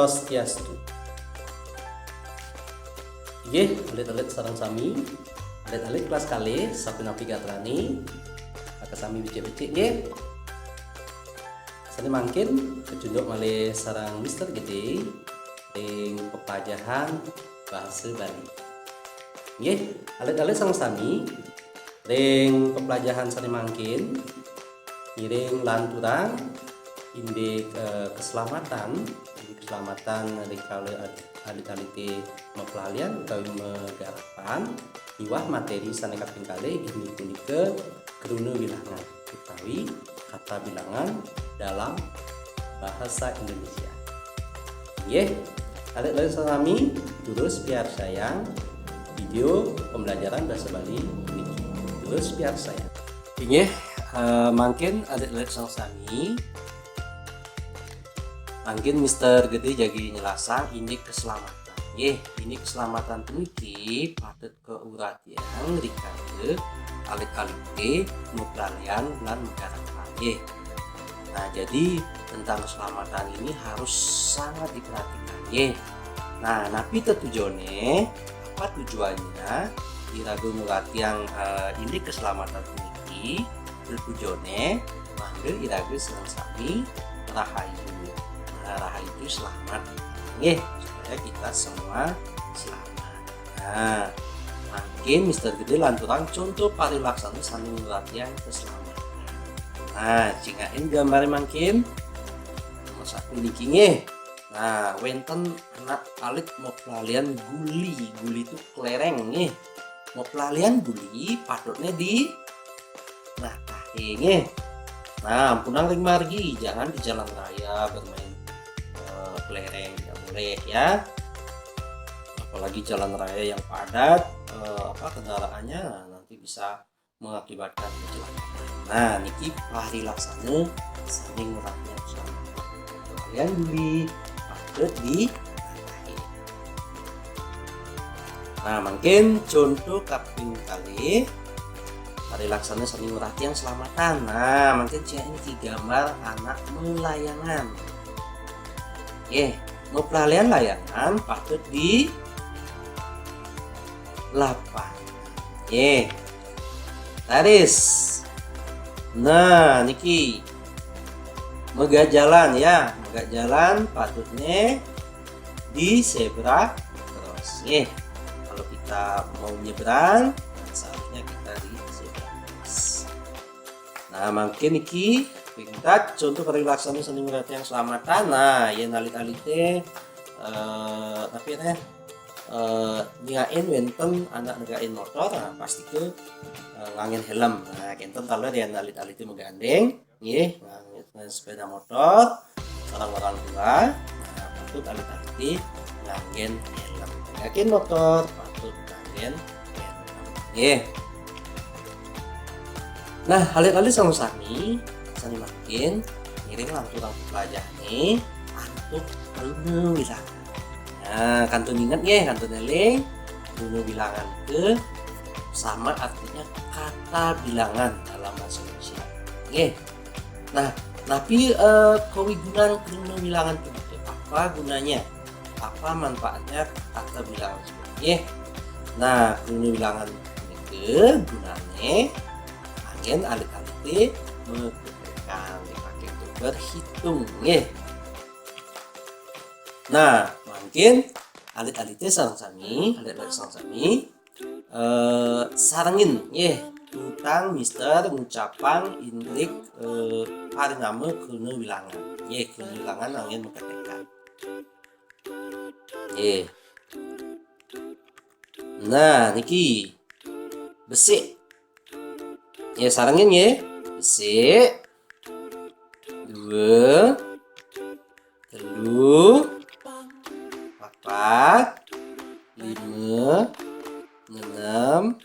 Swastiastu. Ye, alit-alit sarang sami, alit-alit kelas kali, sapi napi gatrani, maka sami becek-becek ye. Sani mangkin kecunduk malih sarang Mister Gede ing pepajahan bahasa Bali. Ye, alit-alit sarang sami ing pepelajaran sani mangkin ngiring lanturang indek keselamatan rikale alit-alite mepelalian utawi megarapan iwah materi sane kaping kalih inggih punika kruna wilangan utawi kata bilangan dalam bahasa Indonesia. Nggih, adik-adik sami terus biar sayang video pembelajaran bahasa Bali niki. Terus biar sayang. Nggih, mungkin adik-adik sami mungkin Mister Gede jadi nyelasang ini keselamatan. Ini keselamatan puniki patut keurat yang rikale alit-alite mepelalian lan megarapan. Nah, jadi tentang keselamatan ini harus sangat diperhatikan. Nah, napi tujuannya apa tujuannya? Irago ngurat yang ini keselamatan puniki tujuannya manggil irago sami rahayu. Rahayu selamat, supaya kita semua selamat. Nah, mungkin Mister Gede lanturan contoh parilaksana sani latihan keselamatan. Nah, cingain gambar mungkin nomor 1 niki. Nah, wenten anak alit mau pelalian guli itu kelereng mau pelalian guli patutnya di nah ampunang ring margi, jangan di jalan raya bermain kelereng, tidak boleh ya, apalagi jalan raya yang padat kendaraannya nanti bisa mengakibatkan kecelakaan. Nah, niki parilaksana sering meratnya kalian beli patut di. Nah, mungkin contoh kaping kali parilaksana sering merhati yang selamatan. Nah, mungkin ini gambar anak melayangan. Mau pelalian layangan patut di lapan. Taris. Nah, niki megah jalan ya, megah jalan patutnya di zebra cross. Kalau kita mau nyebrang, seharusnya kita di zebra cross. Nah, mungkin niki tingkat contoh parilaksana seni merhati yang selamatan. Nah, yang alit-alite tapi nyain wenten anak negain motor, nah, pasti ke ngangin helm. Nah, kenten kalau yang alit-alite menggandeng ngangin sepeda motor orang-orang tua, nah patut alit-alite ngangin helm. Ngangin motor patut ngangin helm. Nah, alit-alit sami sani makin ngiring lanturan pelajaran ini untuk kruna wilangan. Nah, kantun ingat kantun eling kruna wilangan ke sama artinya kata bilangan dalam bahasa Indonesia. Nah, tapi kewigunaan kruna wilangan itu apa gunanya? Apa manfaatnya kata bilangan seperti Nah, kruna wilangan itu gunanya angin alit-alite dipakai untuk berhitung. Nah, mungkin alit-alite sareng sami sarengin tentang Mister ngucapang indik parinama kruna wilangan. Kruna wilangan angin mengketekan. Nah, niki besik. Sarengin besik 2 3 4 5 6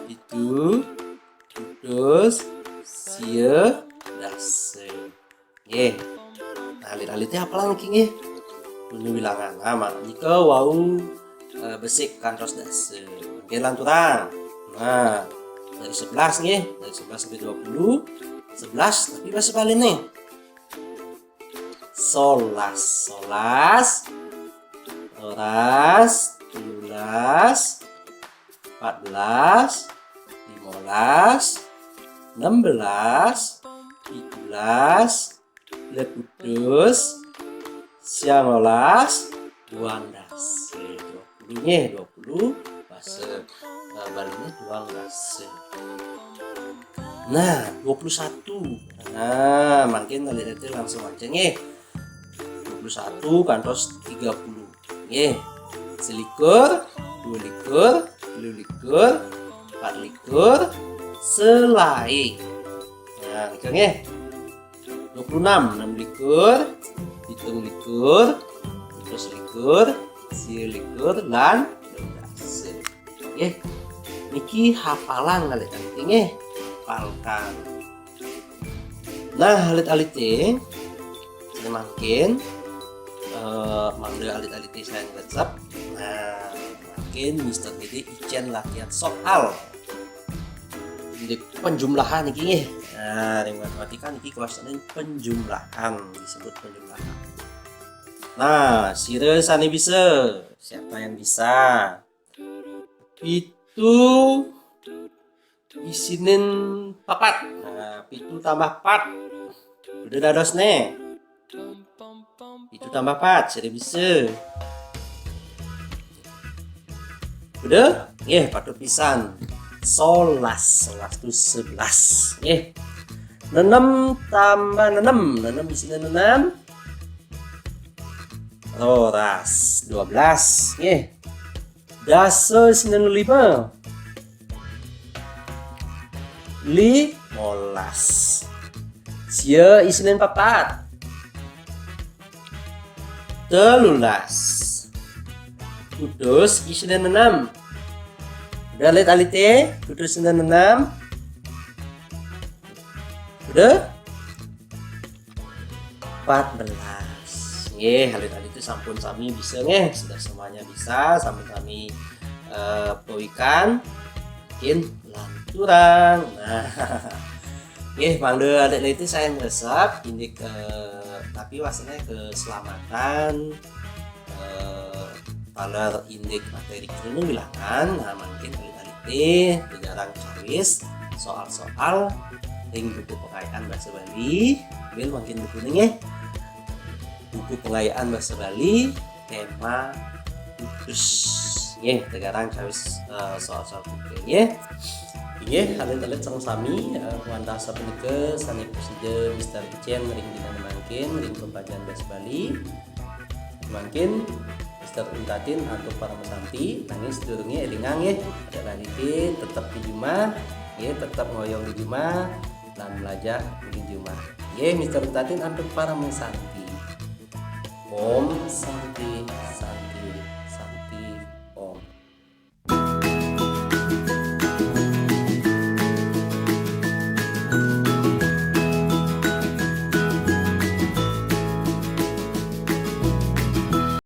7 8 9 10. Alit-alitnya apalah niki kruna wilangan. Nah, jika wau besik kantos dase. Lanturang. Nah, dari 11 dari 11 sampai 20 11 tapi bahasa Bali nih Solas, solas, rolas, 17, 14, 15, 16, 17, 18, 19, 20. 20 bahasa Balinya 12. Nah, 21. Nah, makin kali itu langsung aja nih. 21 kantos 30. Nggih. Selikur, 2 likur, 3 likur, 4 likur, selai. Nah, gitu nggih. 26, 6 likur, 7 likur, 11 likur, 10 likur, lan 12. Nggih. Niki hafalan kali tadi nggih. Hafalkan. Nah, alit-alit saya makin alit-alit saya ngecap. Nah, makin Mister Dede ijen latihan soal di penjumlahan niki nggih. Nah, di matematika niki kelasnya penjumlahan, disebut penjumlahan. Nah, sire sani bisa. Siapa yang bisa? Itu isinin papat. Nah, itu tambah 4. Udah dados nih. Itu tambah 4, sire bisa. Udah? Nggih, patut pisan. Solas itu 11. Nggih. 6 tambah 6. 6 isine 6. Roras 12. Nggih. Dasa isine 5. 15. Sia isine 4. 13. Kudus isine 6. Udah lihat alite? Kudus isine 6. Udah? 14. Nggih, alit-alit itu sampun sami bisa nggih, sudah semuanya bisa, sampun sami poikan mungkin lanturan. Nah, nggih, mangde alit-alit itu saya ngeresep ini tapi wasanya keselamatan pada indik materi itu bilangan. Nah, mungkin alit-alit jarang cawis soal-soal ring buku pengayaan bahasa Bali. Bil makin buku nih ya. Buku pengayaan bahasa Bali tema kudus. Nggih, tegarang cawis soal-soal buku ya. Nggih, alit-alit sami-sami wanda sapunika sani presiden Mister Chen ring dina mangkin ring pembelajaran bahasa Bali. Mungkin Mister Untatin untuk para mesanti nangis sedurunge elingang nggih, ada laliti tetap di rumah, nggih, tetap ngoyong di rumah dan belajar di rumah. Nggih, Mister Untatin untuk para mesanti. Om Santi Santi.